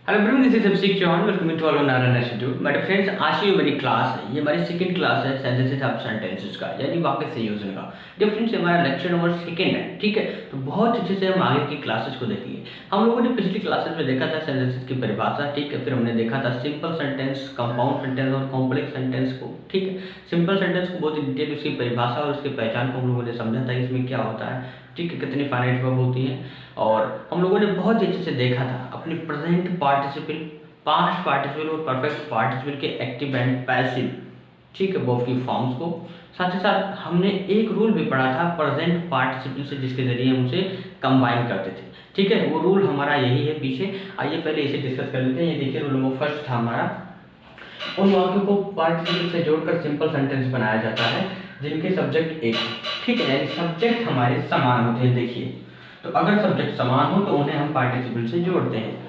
Hello everyone, this is Abhishek Chauhan. Welcome to all Narayan institute. My friends, आज की मेरी class है, ये हमारी सेकंड क्लास है सेंटेंसेस ऑफ सेंटेंसेस का, यानी वाक्य संयोजन का। डियर फ्रेंड्स, हमारा लेक्चर नंबर सेकंड है, ठीक है। तो बहुत अच्छे से हम आगे की क्लासेस को देखेंगे। हम लोगों ने पिछली क्लासेस में देखा था सेंटेंसेस की परिभाषा, ठीक है। फिर हमने देखा था सिंपल सेंटेंस, कंपाउंड सेंटेंस और कॉम्प्लेक्स सेंटेंस को, ठीक है। सिंपल सेंटेंस को बहुत डिटेल उसकी परिभाषा और उसकी पहचान को हम लोगों ने समझा था, इसमें क्या होता है, ठीक है, कितनी फाइनाइट वर्ब होती है। और हम लोगों ने बहुत अच्छे से देखा था अपनी प्रेजेंट पार्टिसिपल, पास्ट पार्टिसिपल और परफेक्ट पार्टिसिपल के एक्टिव एंड पैसिव, ठीक है, बोथ की फॉर्म्स को। साथ ही साथ हमने एक रूल भी पढ़ा था प्रेजेंट पार्टिसिपल से, जिसके जरिए हम उसे कंबाइन करते थे, ठीक है। वो रूल हमारा यही है पीछे। आइए पहले इसे डिस्कस कर लेते हैं। ये देखिए, रूल नंबर फर्स्ट था हमारा, उन वाक्यों को पार्टिसिपल से जोड़कर सिंपल सेंटेंस बनाया जाता है जिनके सब्जेक्ट एक, ठीक है, यानी सब्जेक्ट हमारे समान होते हैं। देखिए, तो अगर सब्जेक्ट समान हो तो उन्हें हम पार्टिसिपल से जोड़ते हैं।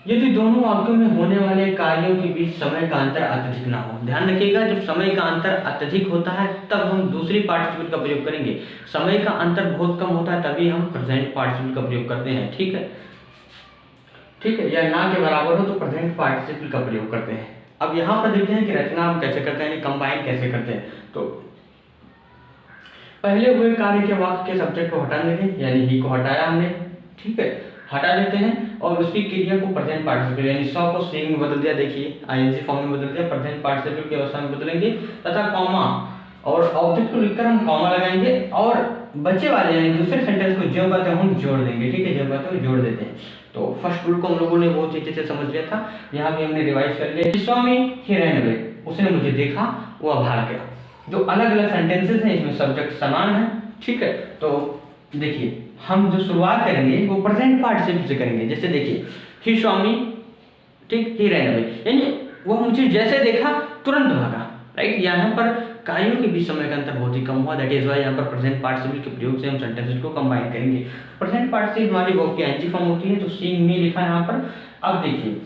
यदि दोनों वाक्यों में होने वाले कार्यों के बीच समय का अंतर अत्यधिक ना हो। ध्यान रखिएगा, जब समय का अंतर अत्यधिक होता है तब हम दूसरी पार्टिसिपल का प्रयोग करेंगे। समय का अंतर बहुत कम होता है तभी हम प्रेजेंट पार्टिसिपल का प्रयोग करते हैं, ठीक है, ठीक है। या ना के बराबर हो तो प्रेजेंट पार्टिसिपल का प्रयोग करते हैं। अब यहाँ पर देखते हैं कि रचना हम कैसे करते हैं, कंबाइन कैसे करते हैं। तो पहले हुए कार्य के वाक्य के सब्जेक्ट को हटा देंगे, यानी ही को हटाया हमने, ठीक है, हटा देते हैं और उसकी क्रिया को प्रेजेंट पार्टिसिपल यानी सॉ को सीइंग में बदल दिया। देखिए, आईएनजी फॉर्म में बदल दिया, प्रेजेंट पार्टिसिपल की अवस्था में बदलेंगे तथा कॉमा और ऑब्जेक्ट को लिखकर हम कॉमा लगाएंगे और बचे वाले यानी दूसरे सेंटेंस को जो बातें हम जोड़ देंगे, ठीक है, जो बातें जोड़ देते हैं। तो फर्स्ट रूल को हम लोगों ने बहुत अच्छे से समझ लिया था, यहाँ भी हमने रिवाइज कर लिया। स्वामी ही रहने गए, उसने मुझे देखा, वह भाग गया। जो अलग अलग सेंटेंसेस हैं इसमें सब्जेक्ट समान है, ठीक है। तो देखिए, हम जो शुरुआत करेंगे वो प्रेजेंट पार्टिसिपल से करेंगे। जैसे देखिए, ही स्वामी, ठीक, ही रहने गए, यानी वह मुझे जैसे देखा तुरंत भागा, राइट। यहाँ पर कार्यों के बीच समय का अंतर बहुत ही कम हुआ, दैट इज वाई यहाँ पर प्रेजेंट पार्टिसिपल के प्रयोग से हम सेंटेंसेस को कंबाइन करेंगे। प्रेजेंट पार्टिसिपल हमारी वर्ब की आईएनजी फॉर्म होती है, तो सीइंग मी लिखा है यहाँ पर। अब देखिए,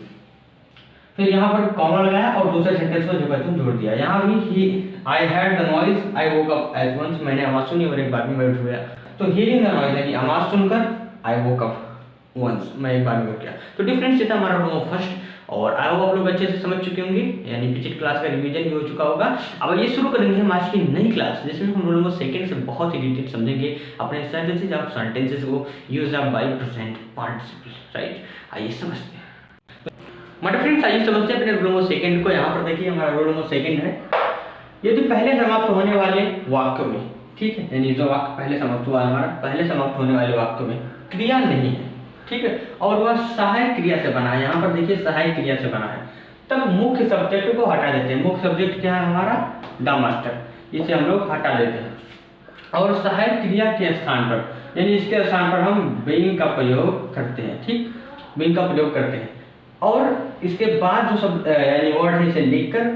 फिर यहाँ पर कॉमा लगाया और दूसरे सेंटेंस को जो कहते हैं जोड़ दिया। यहाँ भी ही I had the noise I woke up at once, मैंने आवाज सुनी और एक बार में मैं उठ गया। तो हियरिंग द नॉइज यानी आवाज सुनकर आई वोक अप वंस, मैं एक बार में उठ गया। तो डिफरेंस ये था हमारा रूल फर्स्ट। और आई होप आप लोग अच्छे से समझ चुके होंगे, यानी पिछली क्लास का रिवीजन भी हो चुका होगा। अब ये शुरू करेंगे हम आज की नई क्लास, जिसमें हम रूल नंबर सेकंड से बहुत ही डिटेल समझेंगे अपने सेंटेंसेस ऑफ सेंटेंसेस को use of by present participle, right. आइए समझते हैं। मेरे फ्रेंड्स, आइए समझते हैं अपने रूल नंबर सेकंड को। यहाँ पर देखिए, हमारा रूल नंबर सेकंड है, यदि पहले समाप्त होने वाले वाक्यों में, ठीक है, यानी जो वाक्य पहले समाप्त हुआ है हमारा, पहले समाप्त होने वाले वाक्यों में क्रिया नहीं है, ठीक है, और वह सहायक क्रिया से बना है। यहाँ पर देखिए, सहायक क्रिया से बना है, तब मुख्य सब्जेक्ट को हटा देते हैं। मुख्य सब्जेक्ट क्या है हमारा, द मास्टर, इसे हम लोग हटा देते हैं और सहायक क्रिया के स्थान पर, यानी इसके स्थान पर हम बीइंग का प्रयोग करते हैं, ठीक, बीइंग का प्रयोग करते हैं। और इसके बाद जो सब यानी वर्ड है इसे लिखकर,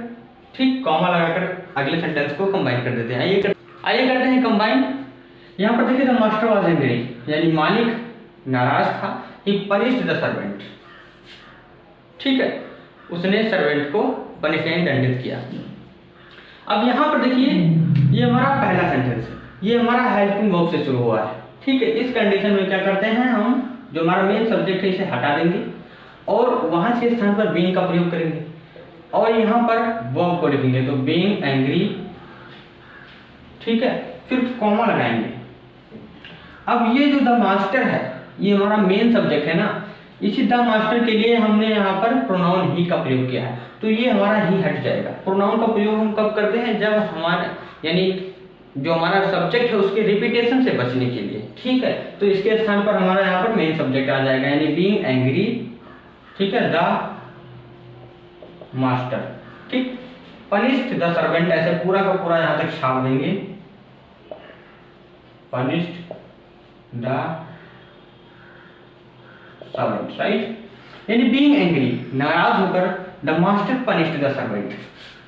ठीक, कॉमा लगाकर अगले सेंटेंस को कंबाइन कर देते हैं। आइए करते हैं कंबाइन। यहाँ पर देखिए, द मास्टर वाज एंग्री, यानी मालिक नाराज था। ही पनिश्ड द सर्वेंट, ठीक है, उसने सर्वेंट को पनिश यानी दंडित किया। अब यहाँ पर देखिए, ये हमारा पहला सेंटेंस है, ये हमारा हेल्पिंग वर्ब से शुरू हुआ है, ठीक है। इस कंडीशन में क्या करते हैं हम, जो हमारा मेन सब्जेक्ट है इसे हटा देंगे और वहां से स्थान पर बीइंग का प्रयोग करेंगे और यहाँ पर वर्ब को लिखेंगे, तो बीइंग एंग्री, ठीक है, फिर कॉमा लगाएंगे। अब ये जो द मास्टर है, ये हमारा मेन सब्जेक्ट है ना, इसी द मास्टर के लिए हमने यहाँ पर प्रोनाउन ही का प्रयोग किया है, तो ये हमारा ही हट जाएगा। प्रोनाउन का प्रयोग हम कब करते हैं, जब हमारा यानी जो हमारा सब्जेक्ट है उसके रिपीटेशन से बचने के लिए, ठीक है। तो इसके स्थान पर हमारा यहाँ पर मेन सब्जेक्ट आ जाएगा, यानी बीइंग एंग्री, ठीक है, द मास्टर, ठीक, पनिश्ड द सर्वेंट, ऐसे पूरा का पूरा यहाँ तक छाप देंगे, पनिश्ड द सर्वेंट, राइट, यानी बीइंग एंग्री, नाराज होकर the master punished the servant,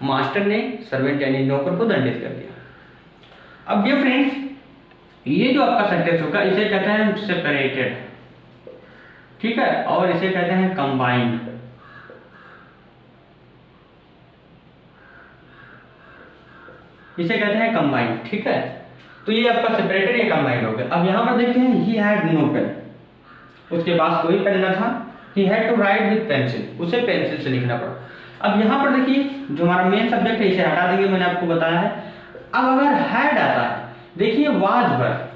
master ने सर्वेंट यानी नौकर को दंडित कर दिया। अब ये फ्रेंड्स, ये जो आपका सेंटेंस होगा इसे कहते हैं सेपरेटेड, ठीक है, और इसे कहते हैं कंबाइंड, इसे कहते हैं कंबाइंड, ठीक है। तो ये आपका सेपरेटेड या कंबाइंड हो गया। अब यहाँ पर देखते हैं, ही हैड नो पेन, उसके पास कोई पेन न था, he had to write with pencil, उसे पेंसिल से लिखना पड़ा। अब यहाँ पर देखिए जो हमारा मेन सब्जेक्ट है इसे हटा देंगे, मैंने आपको बताया है। अब अगर हैड आता है, देखिए वाज वर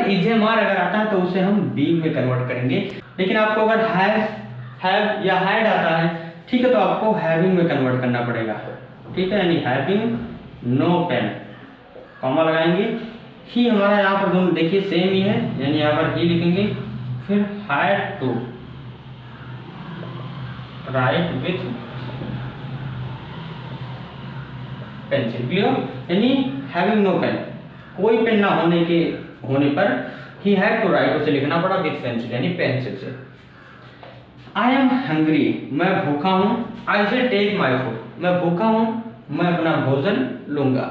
इज मार अगर आता है तो उसे हम बीइंग में कन्वर्ट करेंगे, लेकिन आपको अगर हैव या हैड आता है, ठीक है, तो आपको हैविंग में कन्वर्ट करना पड़ेगा, ठीक है, यानी हैविंग नो पेन, कॉमा लगाएंगे। ही हमारा यहाँ पर दोनों देखिए सेम ही है, यानी यहाँ पर ही लिखेंगे, फिर had to write with pencil, clear, यानी हैविंग नो पेन, कोई पेन ना होने पर ही हैड टू राइट, उसे लिखना पड़ा विथ पेंसिल यानी पेंसिल से। आई एम हंग्री, मैं भूखा हूँ, I will take my food, मैं भूखा हूँ, मैं अपना भोजन लूंगा।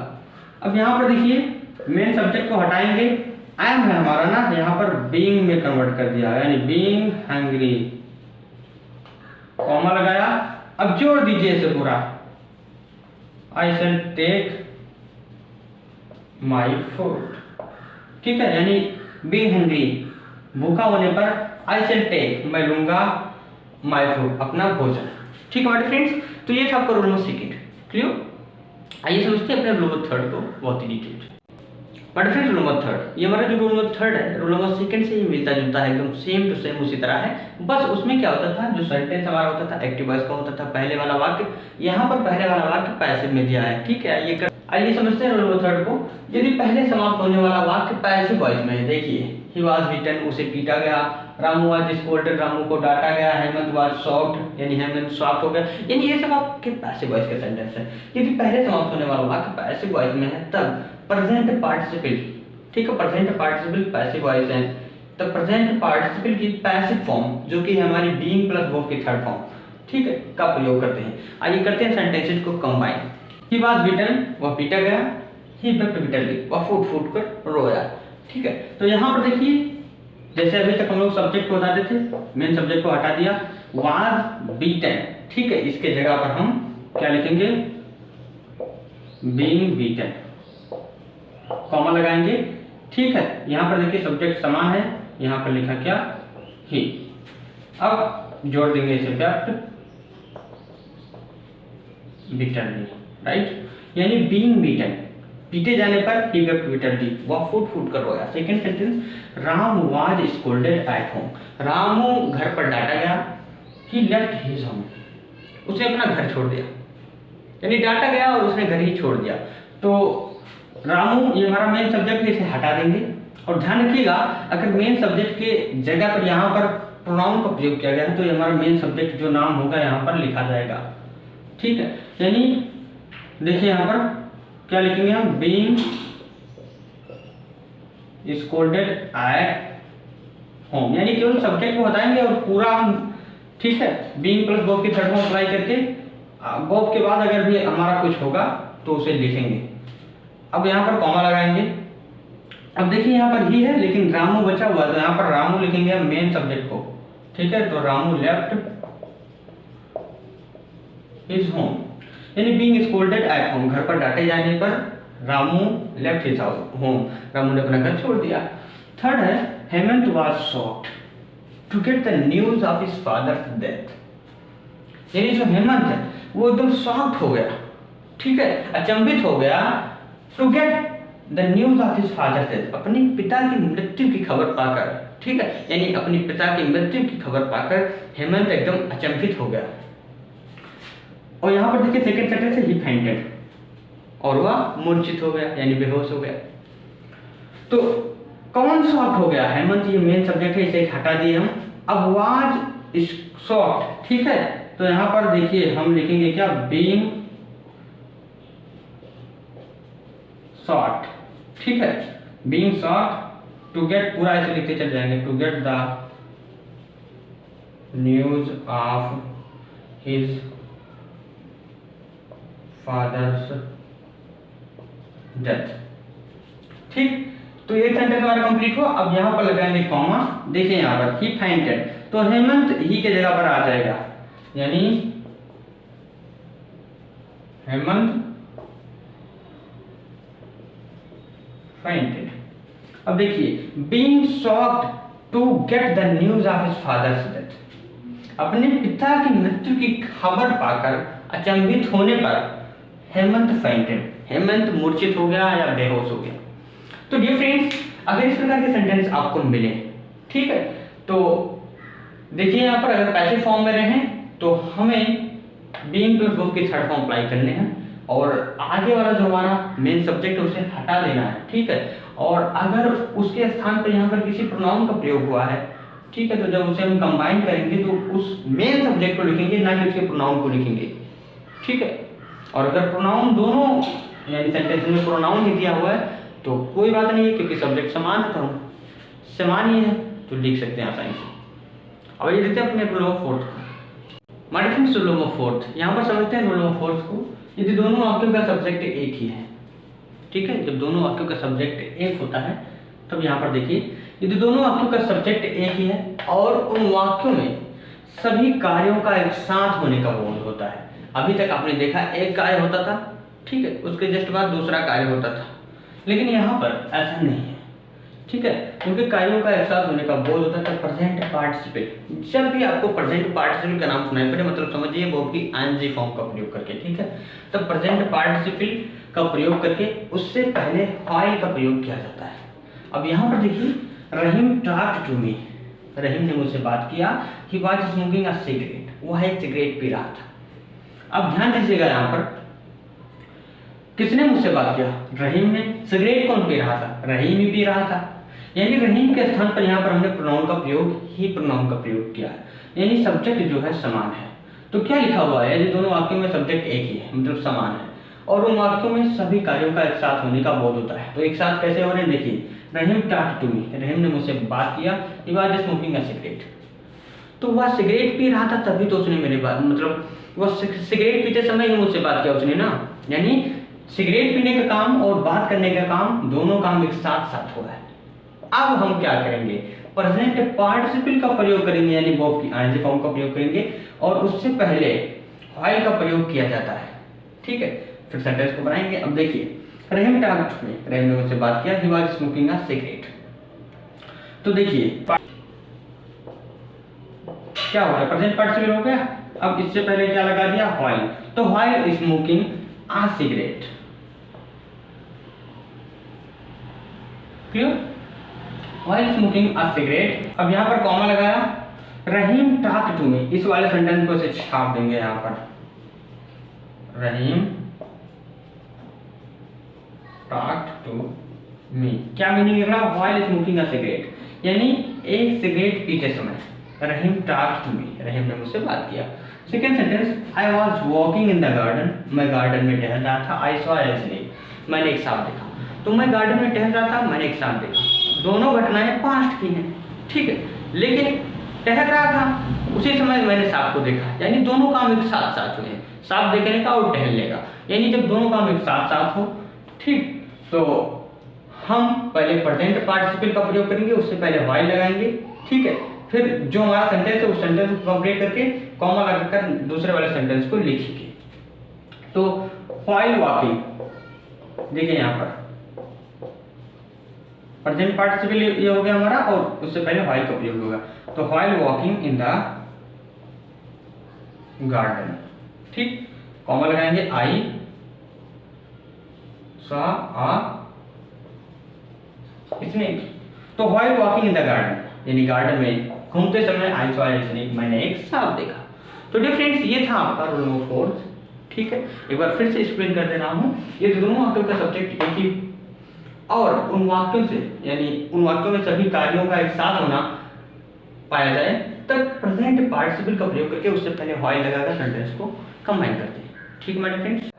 अब यहाँ पर देखिए मेन सब्जेक्ट को हटाएंगे, आई एम है हमारा ना यहाँ पर बीइंग में कन्वर्ट कर दिया, यानी बीइंग हंग्री, कॉमा लगाया। अब जोड़ दीजिए इसे पूरा, आई शैल टेक माई फूड, ठीक है, यानी बीइंग हंग्री, भूखा होने पर आई शैल टेक, मैं लूंगा, माई फूड, अपना भोजन। ठीक है हमारे फ्रेंड्स, तो ये था आपका रूल नंबर सेकंड, क्लियर। आइए समझते हैं अपने रूल नंबर थर्ड को बहुत ही detail. But friends rule number third, ये हमारा जो रूल नंबर थर्ड है रूल नंबर सेकंड से ही मिलता जुलता है, एकदम सेम टू सेम उसी तरह है। बस उसमें क्या होता था, जो सेंटेंस हमारा होता था एक्टिव वॉइस का होता था, पहले वाला वाक्य, यहाँ पर पहले वाला वाक्य पैसिव में दिया है, ठीक है। आइए समझते हैं रूल नंबर थर्ड को। यदि पहले समाप्त होने वाला वाक्य पैसिव वॉइस में है, देखिए ही वाज बीटन, उसे पीटा गया, रामू वाज स्कोल्डेड, रामू को डांटा गया, हेमंत वाज शॉक्ड, यानी हेमंत शॉक्ड हो गया, यानी ये सब आपके पैसिव वॉइस के सेंटेंस है। यदि पहले समाप्त होने वाला वाक्य पैसिव वॉइस में है तब प्रेजेंट पार्टिसिपल, ठीक है, प्रेजेंट पार्टिसिपल पैसिव वॉइस है, तो प्रेजेंट पार्टिसिपल की पैसिव फॉर्म जो कि हमारी बीइंग प्लस वर्ब की थर्ड फॉर्म, ठीक है, का प्रयोग करते हैं। आइए करते हैं सेंटेंसेस को कंबाइन। ही वाज बीटन, वह पीटा गया, ही वेप्ट बिटरली, वह फूट कर रोया, ठीक है। तो यहाँ पर देखिए जैसे अभी तक हम लोग सब्जेक्ट को बताते थे, मेन सब्जेक्ट को हटा दिया, वाज बीटन, ठीक है, इसके जगह पर हम क्या लिखेंगे, बीइंग बीटन, कॉमा लगाएंगे, ठीक है। यहाँ पर देखिए सब्जेक्ट समान है, यहाँ पर लिखा क्या, ही। अब जोड़ देंगे इसे वेप्ट बिटरली, राइट, यानी बीइंग बीटन, पीटे जाने पर ही वेप्ट बिटरली, वह फूट कर रोया। Second sentence, Ram was scolded at home, Ramu घर पर डांटा गया, ही लेफ्ट हिज होम, उसने अपना घर छोड़ दिया, यानी डांटा गया और उसने घर ही छोड़ दिया। तो रामू ये हमारा मेन सब्जेक्ट है, इसे हटा देंगे। और ध्यान रखिएगा अगर मेन सब्जेक्ट के जगह पर यहाँ पर प्रोनाउन का प्रयोग किया गया है तो ये हमारा मेन सब्जेक्ट जो नाम होगा यहाँ पर लिखा जाएगा, ठीक है। यानी देखिए यहाँ पर क्या लिखेंगे हम, बीइंग स्कोल्डेड एट होम, यानी केवल सब्जेक्ट को बताएंगे और पूरा हम, ठीक है, बीइंग प्लस वर्ब की थर्ड फॉर्म अप्लाई करके वर्ब के बाद अगर भी हमारा कुछ होगा तो उसे लिखेंगे। अब यहाँ पर कॉमा लगाएंगे। अब देखिए यहाँ पर ही है लेकिन रामू बचा हुआ है तो यहाँ पर रामू लिखेंगे हम मेन सब्जेक्ट को, ठीक है। तो रामू लेफ्ट हिज होम, यानी बीइंग स्कोल्डेड एट होम, घर पर डांटे जाने पर Ramu left his home, Ramu ने अपना घर छोड़ दिया। थर्ड है Hemant was shocked to get the news of his father's death, यानी जो हेमंत है वो एकदम शॉक्ड हो गया, ठीक है, अचंभित हो गया, to get the news of his father's death, अपने पिता की मृत्यु की खबर पाकर, ठीक है, यानी अपने पिता की मृत्यु की खबर पाकर हेमंत एकदम अचंभित हो गया। और यहाँ पर देखिए सेकंड सेंटेंस है ही फेंटेड, और वह मूर्छित हो गया यानी बेहोश हो गया। तो कौन शॉक्ड हो गया, हेमंत ये मेन सब्जेक्ट है, इसे हटा दिए हम। अब वाज शॉक्ड, ठीक है, तो यहाँ पर देखिए हम लिखेंगे क्या, बीइंग शॉक्ड, ठीक है, बीइंग शॉक्ड टू गेट, पूरा ऐसे लिखते चल जाएंगे, to get the news of his father's death, ठीक। तो ये सेंटेंस हमारा कंप्लीट हुआ। अब यहाँ पर लगाएंगे कॉमा, देखिए यहाँ पर ही फेंटेड, तो हेमंत ही के जगह पर आ जाएगा, यानी हेमंत फेंटेड। अब देखिए being shocked to get the news of his father's death, अपने पिता की मृत्यु की खबर पाकर अचंभित होने पर हेमंत फेंटेड, हेमंत मूर्छित हो गया या बेहोश हो गया। तो डियर फ्रेंड्स, अगर इस प्रकार के सेंटेंस आपको मिले, ठीक है, तो देखिए यहाँ पर अगर पैसिव फॉर्म में रहे तो हमें बीइंग प्लस वर्ब की थर्ड फॉर्म अप्लाई करने हैं और आगे वाला जो हमारा मेन सब्जेक्ट है उसे हटा देना है, ठीक है। और अगर उसके स्थान पर यहाँ पर किसी प्रोनाउन का प्रयोग हुआ है, ठीक है, तो जब उसे हम कंबाइन करेंगे तो उस मेन सब्जेक्ट को लिखेंगे, ना कि उसके प्रोनाउन को लिखेंगे, ठीक है। और अगर प्रोनाउन दोनों यानी सेंटेंस में प्रोनाउन ही दिया हुआ है तो कोई बात नहीं है, क्योंकि सब्जेक्ट समान है, तो समान ही है तो लिख सकते हैं आसानी से। अब ये देखते हैं अपने रूल ऑफ फोर्थ को। My friends, rule of fourth यहाँ पर समझते हैं रूल ऑफ फोर्थ को। यदि दोनों वाक्यों का सब्जेक्ट एक ही है, ठीक है, जब दोनों वाक्यों का सब्जेक्ट एक होता है तब यहाँ पर देखिए, यदि दोनों वाक्यों का सब्जेक्ट एक ही है और उन वाक्यों में सभी कार्यों का एक साथ होने का बोध होता है। अभी तक आपने देखा एक कार्य होता था, ठीक है, उसके जस्ट बाद दूसरा कार्य होता था, लेकिन यहाँ पर ऐसा नहीं है, ठीक है, क्योंकि कार्यों का एक साथ होने का बोध होता है। प्रेजेंट पार्टिसिपल, जब भी आपको प्रेजेंट पार्टिसिपल का नाम सुनाई पड़े, मतलब समझिए वो की आईएनजी फॉर्म का प्रयोग करके, ठीक है, तब प्रेजेंट पार्टिसिपल का प्रयोग करके उससे पहले व्हाइल का प्रयोग किया जाता है। अब यहाँ पर देखिए, रहीम टॉक्ड टू मी, रहीम ने मुझसे बात किया, he was smoking a cigarette, वह एक सिगरेट पी रहा था। अब ध्यान दीजिएगा, यहाँ पर किसने मुझसे बात किया? रहीम ने। सिगरेट कौन पी रहा था? रहीम ही पी रहा था। यानी रहीम के स्थान पर यहाँ पर हमने प्रोनाउन का प्रयोग, ही प्रोनाउन का प्रयोग किया है, यानी सब्जेक्ट जो है समान है। तो क्या लिखा हुआ है? यदि दोनों वाक्यों में सब्जेक्ट एक ही है, मतलब समान है, और उन वाक्यों में सभी कार्यों का एक साथ होने का बोध होता है। तो एक साथ कैसे हो रहे हैं? देखिए, रहीम टॉक्ड टू मी, रहीम ने मुझसे बात किया, he was smoking a cigarette, तो वह सिगरेट पी रहा था, तभी तो उसने मेरी बात, मतलब वह सिगरेट पीते समय ही मुझसे बात किया उसने ना। यानी सिगरेट पीने का काम और बात करने का काम, दोनों काम एक साथ साथ हुआ है। अब हम क्या करेंगे? प्रेजेंट पार्टिसिपल का प्रयोग करेंगे, यानी वर्ब की आईएनजी फॉर्म का प्रयोग करेंगे, और उससे पहले व्हाइल का प्रयोग किया जाता है, ठीक है। फिर सेंटेंस को बनाएंगे। अब देखिए, रहीम टॉक्ड टू मी, रहीम ने मुझसे बात किया, he was smoking a cigarette. तो देखिए क्या हो गया? प्रेजेंट पार्टिसिपल हो गया। अब इससे पहले क्या लगा दिया? व्हाइल। तो while smoking a cigarette, clear? While smoking a cigarette. अब यहाँ पर कॉमा लगाया, रहीम टॉक्ड टू मी, इस वाले सेंटेंस को ऐसे छाप देंगे यहाँ पर, रहीम टॉक्ड टू मी। क्या मीनिंग निकला? व्हाइल स्मोकिंग अ सिगरेट, यानी एक सिगरेट पीते समय रहीम टॉक्ड टू मी, रहीम ने मुझसे बात किया। Second sentence, I was walking in the garden, मैं गार्डन में टहल रहा था। आई सॉ ए स्नेक, मैंने एक सांप देखा। तो मैं गार्डन में टहल रहा था, मैंने एक सांप देखा। दोनों घटनाएं पास्ट की हैं, ठीक है, लेकिन टहल रहा था उसी समय मैंने सांप को देखा, यानी दोनों काम एक साथ साथ हुए, सांप देखने का और टहलने का। यानी जब दोनों काम एक साथ साथ हो, ठीक, तो हम पहले प्रेजेंट पार्टिसिपल का प्रयोग करेंगे, उससे पहले व्हाइल लगाएंगे, ठीक है। फिर जो हमारा सेंटेंस है उस सेंटेंस को कंप्लीट करके कॉमा लगाकर दूसरे वाले सेंटेंस को लिखिए। तो व्हाइल वॉकिंग, देखिए यहाँ पर प्रेजेंट पार्टिसिपल ये हो गया हमारा, और उससे पहले व्हाइल का प्रयोग होगा। तो while walking in the garden, ठीक, कॉमा लगाएंगे, आई सॉ अ स्नेक। तो while walking in the garden, यानी गार्डन में घूमते समय आई सॉ ए स्नेक, मैंने एक सांप देखा। तो डियर फ्रेंड्स, ये था आपका रूल नंबर 4, ठीक है। एक बार फिर से एक्सप्लेन कर दे रहा हूँ। ये दोनों वाक्यों का सब्जेक्ट एक ही और उन वाक्यों से, यानी उन वाक्यों में सभी कार्यों का एक साथ होना पाया जाए, तब प्रेजेंट पार्टिसिपल का प्रयोग करके उससे पहले व्हाइल लगाकर सेंटेंस को कंबाइन करते हैं, ठीक है मेरे फ्रेंड्स।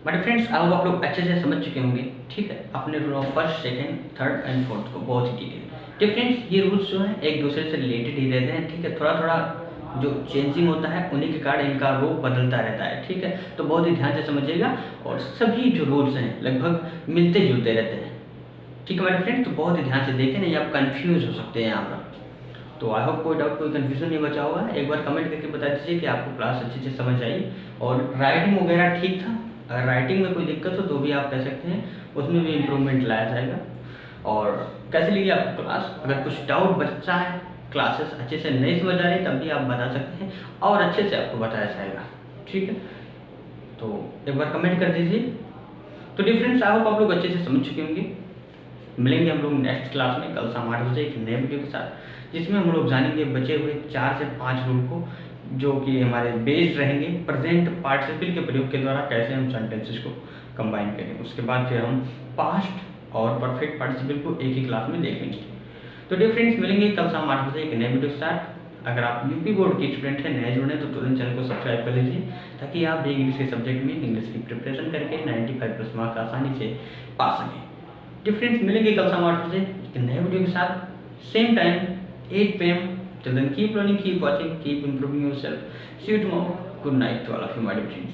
मेरे फ्रेंड्स, अब आप लोग अच्छे से समझ चुके होंगे, ठीक है, अपने rule of first, second, third and fourth को बहुत ही डिटेल। ठीक फ्रेंड्स, ये रूल्स जो हैं एक दूसरे से रिलेटेड ही रहते हैं, ठीक है। थोड़ा थोड़ा जो चेंजिंग होता है उन्हीं के कारण इनका रूप बदलता रहता है, ठीक है। तो बहुत ही ध्यान से समझिएगा, और सभी जो रूल्स हैं लगभग मिलते जुलते रहते हैं, ठीक है मेरे फ्रेंड्स। तो बहुत ही ध्यान से देखें, नहीं आप कंफ्यूज हो सकते हैं यहाँ पर। तो आई होप कोई डाउट, कोई कंफ्यूजन नहीं बचा होगा। एक बार कमेंट करके बता दीजिए कि आपको क्लास अच्छे से समझ आई और राइटिंग वगैरह ठीक था। अगर राइटिंग में कोई दिक्कत हो तो भी आप कह सकते हैं, उसमें भी इम्प्रूवमेंट लाया जाएगा। और कैसे लगी आपको क्लास? अगर कुछ डाउट बचा है क्लासेस अच्छे से नहीं समझ आ रही तब भी आप बता सकते हैं और अच्छे से आपको बताया जाएगा, ठीक है। तो एक बार कमेंट कर दीजिए। तो डिफरेंस आई होप आप लोग अच्छे से समझ चुके होंगे। मिलेंगे हम लोग नेक्स्ट क्लास में कल शाम 8 बजे एक नए वीडियो के साथ, जिसमें हम लोग जानेंगे बचे हुए 4 से 5 रूल को, जो कि हमारे बेस्ड रहेंगे प्रेजेंट पार्टिसिपल के प्रयोग के द्वारा कैसे हम सेंटेंसेस को कंबाइन करें। उसके बाद फिर हम पास्ट और परफेक्ट पार्टिसिपल को एक ही क्लास में देख लेंगे। तो डियर फ्रेंड्स, मिलेंगे कल शाम 8 बजे एक नए वीडियो के साथ। अगर आप यूपी बोर्ड के स्टूडेंट हैं, नए जुड़े, तो तुरंत चैनल को सब्सक्राइब कर लीजिए, ताकि आप भी इंग्लिश के सब्जेक्ट में इंग्लिश की प्रिपरेशन करके 95+ मार्क्स आसानी से पा सकें। डियर फ्रेंड्स, मिलेंगे कल शाम 8 बजे एक नए वीडियो के साथ, same time 8 PM। Till then, keep learning, keep watching, keep improving yourself. See you tomorrow. Good night to all of you, my dear friends.